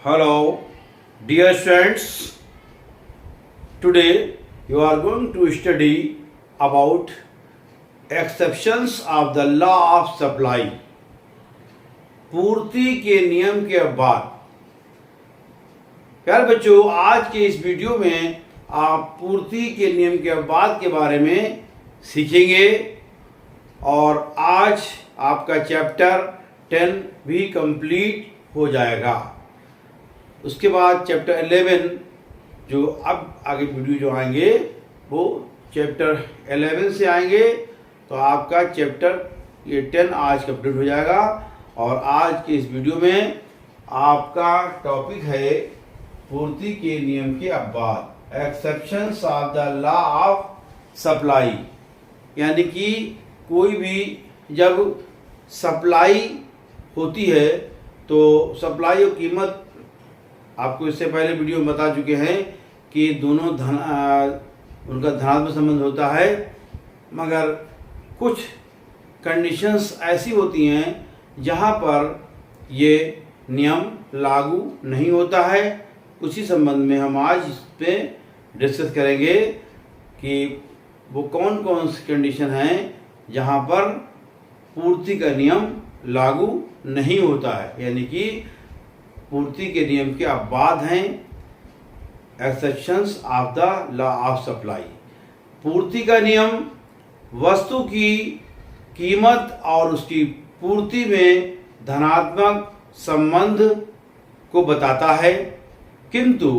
Hello, dear students. Today you are going to study about exceptions of the law of supply. पूर्ति के नियम के बाद। प्यारे बच्चों, आज के इस वीडियो में आप पूर्ति के नियम के बाद के बारे में सीखेंगे और आज आपका चैप्टर 10 भी कंप्लीट हो जाएगा। उसके बाद चैप्टर 11 जो अब आगे वीडियो जो आएंगे वो चैप्टर 11 से आएंगे, तो आपका चैप्टर ये 10 आज कंप्लीट हो जाएगा। और आज के इस वीडियो में आपका टॉपिक है पूर्ति के नियम के अपवाद, exceptions of the law of supply. यानी कि कोई भी जब सप्लाई होती है तो सप्लाई और कीमत, आपको इससे पहले वीडियो में बता चुके हैं कि दोनों उनका धनात्मक संबंध होता है, मगर कुछ कंडीशंस ऐसी होती हैं जहां पर ये नियम लागू नहीं होता है। उसी संबंध में हम आज इस पे डिस्कस करेंगे कि वो कौन कौन सी कंडीशन हैं जहां पर पूर्ति का नियम लागू नहीं होता है, यानी कि पूर्ति के नियम के अपवाद हैं, exceptions of the law of supply. पूर्ति का नियम वस्तु की कीमत और उसकी पूर्ति में धनात्मक संबंध को बताता है, किंतु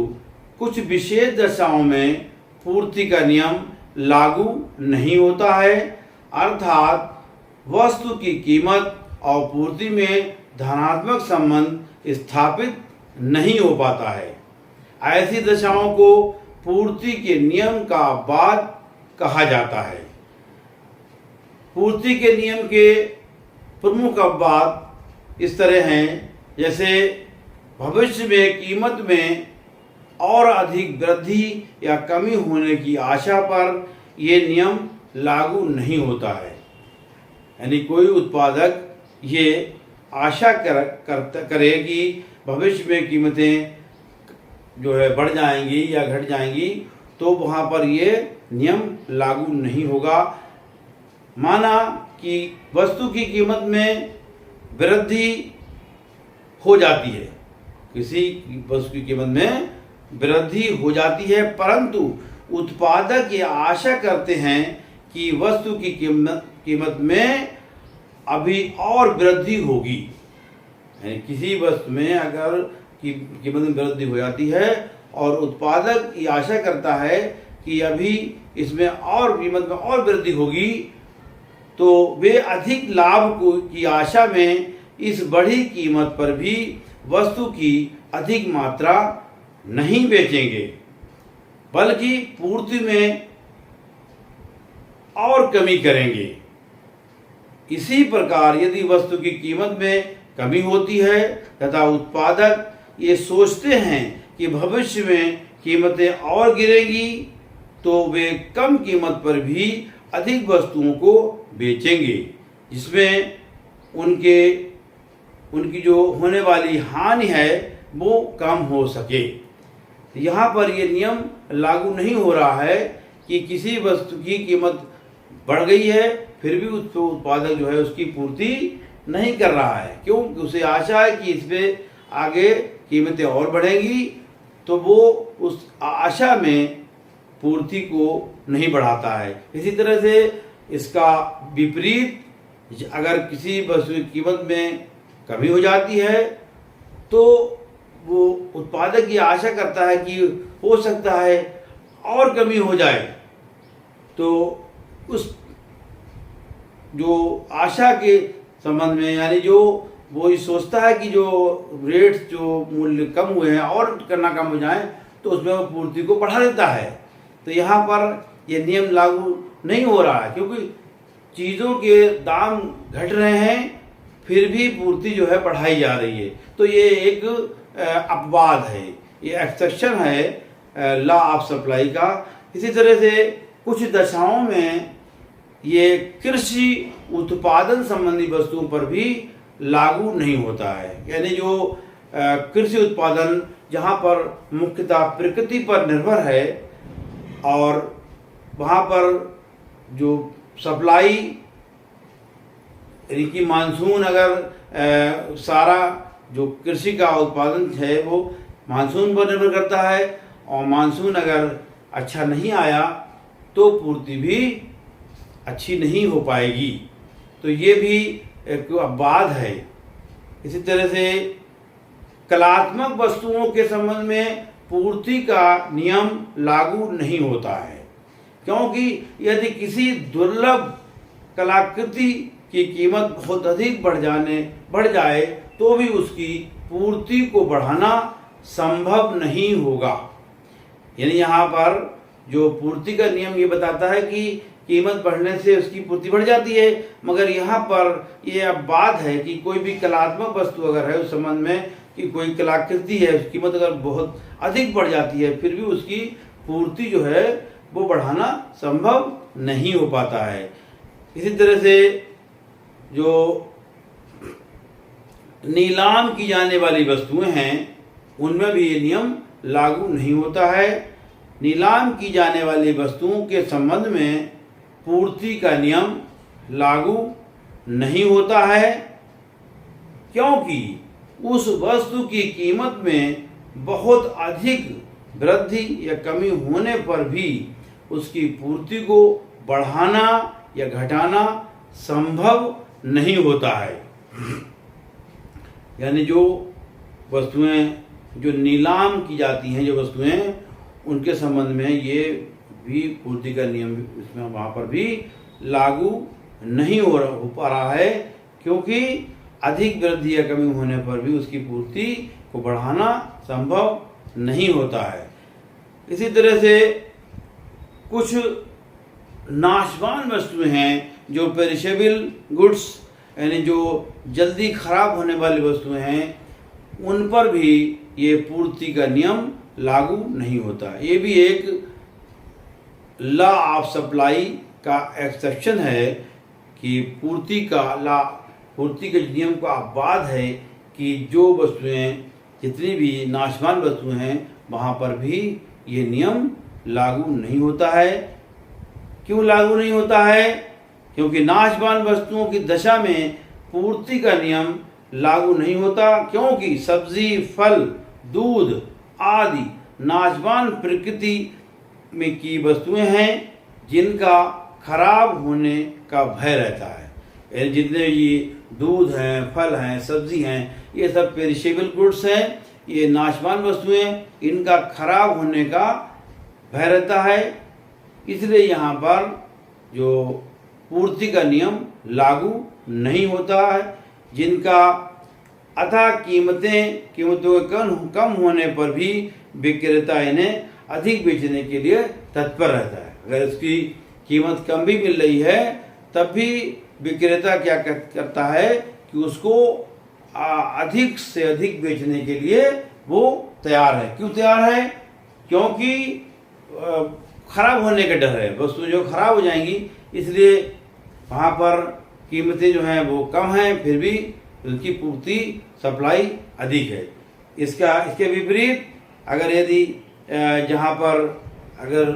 कुछ विशेष दशाओं में पूर्ति का नियम लागू नहीं होता है, अर्थात वस्तु की कीमत और पूर्ति में धनात्मक संबंध स्थापित नहीं हो पाता है। ऐसी दशाओं को पूर्ति के नियम का अपवाद कहा जाता है। पूर्ति के नियम के प्रमुख अपवाद इस तरह हैं, जैसे भविष्य में कीमत में और अधिक वृद्धि या कमी होने की आशा पर ये नियम लागू नहीं होता है। यानी कोई उत्पादक ये आशा करे कि भविष्य में कीमतें जो है बढ़ जाएंगी या घट जाएंगी, तो वहाँ पर ये नियम लागू नहीं होगा। माना कि वस्तु की कीमत में वृद्धि हो जाती है, किसी वस्तु की कीमत में वृद्धि हो जाती है, परंतु उत्पादक ये आशा करते हैं कि वस्तु की कीमत में अभी और वृद्धि होगी। यानी किसी वस्तु में अगर कीमत में वृद्धि हो जाती है और उत्पादक ये आशा करता है कि अभी इसमें और कीमत में और वृद्धि होगी, तो वे अधिक लाभ की आशा में इस बढ़ी कीमत पर भी वस्तु की अधिक मात्रा नहीं बेचेंगे, बल्कि पूर्ति में और कमी करेंगे। इसी प्रकार यदि वस्तु की कीमत में कमी होती है तथा उत्पादक ये सोचते हैं कि भविष्य में कीमतें और गिरेंगी, तो वे कम कीमत पर भी अधिक वस्तुओं को बेचेंगे, जिसमें उनकी जो होने वाली हानि है वो कम हो सके। यहाँ पर ये नियम लागू नहीं हो रहा है कि किसी वस्तु की कीमत बढ़ गई है फिर भी उस उत्पादक जो है उसकी पूर्ति नहीं कर रहा है, क्योंकि उसे आशा है कि इस पे आगे कीमतें और बढ़ेंगी, तो वो उस आशा में पूर्ति को नहीं बढ़ाता है। इसी तरह से इसका विपरीत, अगर किसी वस्तु की कीमत में कमी हो जाती है तो वो उत्पादक की आशा करता है कि हो सकता है और कमी हो जाए, तो उस जो आशा के संबंध में, यानी जो वो सोचता है कि जो रेट जो मूल्य कम हुए हैं और करना कम हो जाए, तो उसमें वो पूर्ति को बढ़ा देता है। तो यहाँ पर ये नियम लागू नहीं हो रहा है, क्योंकि चीज़ों के दाम घट रहे हैं फिर भी पूर्ति जो है बढ़ाई जा रही है। तो ये एक अपवाद है, ये एक्सेप्शन है लॉ ऑफ सप्लाई का। इसी तरह से कुछ दशाओं में ये कृषि उत्पादन संबंधी वस्तुओं पर भी लागू नहीं होता है। यानी जो कृषि उत्पादन जहाँ पर मुख्यतः प्रकृति पर निर्भर है और वहाँ पर जो सप्लाई यानी कि मानसून अगर सारा जो कृषि का उत्पादन है वो मानसून पर निर्भर करता है और मानसून अगर अच्छा नहीं आया तो पूर्ति भी अच्छी नहीं हो पाएगी। तो ये भी एक अपवाद है। इसी तरह से कलात्मक वस्तुओं के संबंध में पूर्ति का नियम लागू नहीं होता है, क्योंकि यदि किसी दुर्लभ कलाकृति की कीमत बहुत अधिक बढ़ जाए तो भी उसकी पूर्ति को बढ़ाना संभव नहीं होगा। यानी यहाँ पर जो पूर्ति का नियम ये बताता है कि कीमत बढ़ने से उसकी पूर्ति बढ़ जाती है, मगर यहाँ पर ये अब बात है कि कोई भी कलात्मक वस्तु अगर है उस संबंध में कि कोई कलाकृति है उसकी कीमत अगर बहुत अधिक बढ़ जाती है फिर भी उसकी पूर्ति जो है वो बढ़ाना संभव नहीं हो पाता है। इसी तरह से जो नीलाम की जाने वाली वस्तुएं हैं उनमें भी ये नियम लागू नहीं होता है। नीलाम की जाने वाली वस्तुओं के संबंध में पूर्ति का नियम लागू नहीं होता है, क्योंकि उस वस्तु की कीमत में बहुत अधिक वृद्धि या कमी होने पर भी उसकी पूर्ति को बढ़ाना या घटाना संभव नहीं होता है। यानी जो वस्तुएं जो नीलाम की जाती हैं, जो वस्तुएं, उनके संबंध में ये भी पूर्ति का नियम इसमें वहाँ पर भी लागू नहीं हो पा रहा है, क्योंकि अधिक वृद्धि या कमी होने पर भी उसकी पूर्ति को बढ़ाना संभव नहीं होता है। इसी तरह से कुछ नाशवान वस्तुएं हैं जो पेरिशेबल गुड्स यानी जो जल्दी खराब होने वाली वस्तुएं हैं, उन पर भी ये पूर्ति का नियम लागू नहीं होता। ये भी एक लॉ ऑफ सप्लाई का एक्सेप्शन है कि पूर्ति के नियम का अपवाद है कि जो वस्तुएं जितनी भी नाशवान वस्तुएं हैं वहाँ पर भी ये नियम लागू नहीं होता है। क्यों लागू नहीं होता है? क्योंकि नाशवान वस्तुओं की दशा में पूर्ति का नियम लागू नहीं होता, क्योंकि सब्जी, फल, दूध आदि नाशवान प्रकृति में की वस्तुएं हैं जिनका खराब होने का भय रहता है। जितने ये दूध हैं, फल हैं, सब्जी हैं, ये सब पेरिशेबल गुड्स हैं, ये नाशवान वस्तुएं, इनका खराब होने का भय रहता है। इसलिए यहाँ पर जो पूर्ति का नियम लागू नहीं होता है। जिनका अतः कीमतों के कम होने पर भी विक्रेता इन्हें अधिक बेचने के लिए तत्पर रहता है। अगर इसकी कीमत कम भी मिल रही है तब भी विक्रेता क्या करता है कि उसको अधिक से अधिक बेचने के लिए वो तैयार है। क्यों तैयार है? क्योंकि खराब होने का डर है, वस्तु जो खराब हो जाएंगी, इसलिए वहाँ पर कीमतें जो हैं वो कम हैं, फिर भी उनकी पूर्ति सप्लाई अधिक है। इसके विपरीत अगर यदि जहाँ पर अगर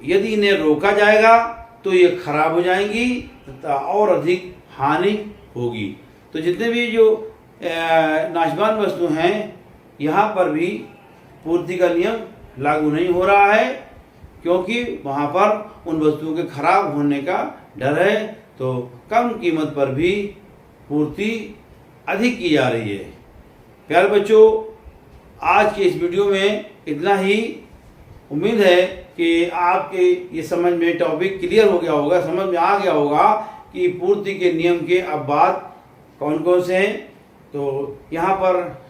यदि इन्हें रोका जाएगा तो ये खराब हो जाएंगी तथा और अधिक हानि होगी। तो जितने भी जो नाशवान वस्तु हैं यहाँ पर भी पूर्ति का नियम लागू नहीं हो रहा है, क्योंकि वहाँ पर उन वस्तुओं के खराब होने का डर है, तो कम कीमत पर भी पूर्ति अधिक की जा रही है। प्यारे बच्चों, आज के इस वीडियो में इतना ही। उम्मीद है कि आपके ये समझ में टॉपिक क्लियर हो गया होगा, समझ में आ गया होगा कि पूर्ति के नियम के अपवाद कौन कौन से हैं। तो यहाँ पर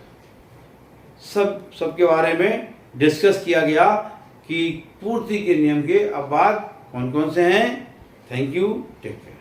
सबके बारे में डिस्कस किया गया कि पूर्ति के नियम के अपवाद कौन कौन से हैं। Thank you, take care.